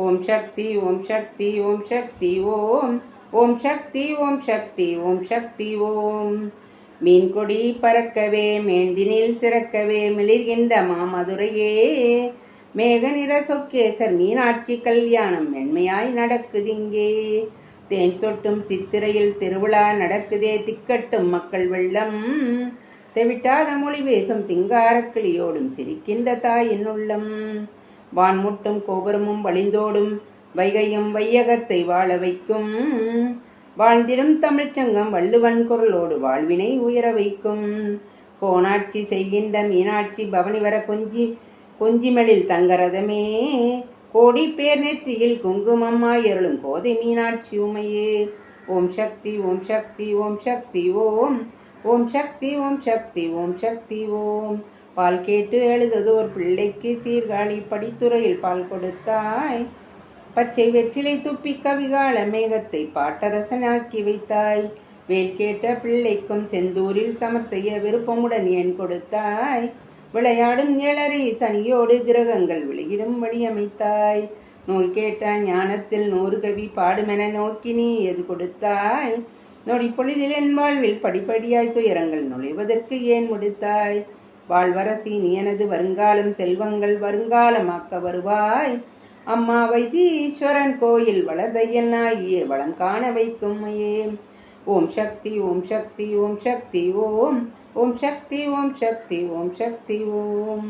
ஓம் சக்தி ஓம் சக்தி ஓம் சக்தி ஓம் ஓம் சக்தி ஓம் சக்தி ஓம் சக்தி ஓம். மீன்கொடி பறக்கவே மேந்தினில் சிறக்கவே மிளிர்கின்ற மாமதுரையே மேக நிற சொக்கேசர் மீனாட்சி கல்யாணம் மென்மையாய் நடக்குதிங்கே. தேன் சொட்டும் சித்திரையில் திருவிழா நடக்குதே திக்கட்டும் மக்கள் வெள்ளம். தெவிட்டாத மொழி பேசும் சிங்காரக் கிளியோடும் சிரிக்கின்ற தாயின் உள்ளம். வான்முட்டும் கோபுரமும் வழிந்தோடும் வைகையும் வையகத்தை வாழ வைக்கும். வாழ்ந்திடும் தமிழ்ச்சங்கம் வள்ளுவன் குரலோடு வாழ்வினை உயர வைக்கும். கோணாட்சி செய்கின்ற மீனாட்சி பவனி வர கொஞ்சிமலில் தங்கரதமே கோடி பேர் நெற்றியில் குங்குமம்மாய் அருளும் கோதை மீனாட்சி உமையே. ஓம் சக்தி ஓம் சக்தி ஓம் சக்தி ஓம் ஓம் சக்தி ஓம் சக்தி ஓம் சக்தி ஓம். பால் கேட்டு எழுததோர் பிள்ளைக்கு சீர்காழி படித்துறையில் பால் கொடுத்தாய். பச்சை வெற்றிலை துப்பி கவிகால மேகத்தை பாட்டரசனாக்கி வைத்தாய். வேல் கேட்ட பிள்ளைக்கும் செந்தூரில் சமர்த்தைய விருப்பமுடன் ஏன் கொடுத்தாய். விளையாடும் ஏழரை சனியோடு கிரகங்கள் விளையிடும் வழியமைத்தாய். நூல் கேட்ட ஞானத்தில் 100 கவி பாடுமென நோக்கி நீ எது கொடுத்தாய். நொடி பொழுதில் என் வாழ்வில் படிப்படியாய் துயரங்கள் நுழைவதற்கு ஏன் முடித்தாய். வாழ்வரசி நீ எனது வருங்காலம் செல்வங்கள் வருங்காலமாக்க வருவாய். அம்மா வைத்தீஸ்வரன் கோயில் வளர்தையல் நாயே வளம் காண வைக்கும் மையே. ஓம் சக்தி ஓம் சக்தி ஓம் சக்தி ஓம் ஓம் சக்தி ஓம் சக்தி ஓம் சக்தி ஓம்.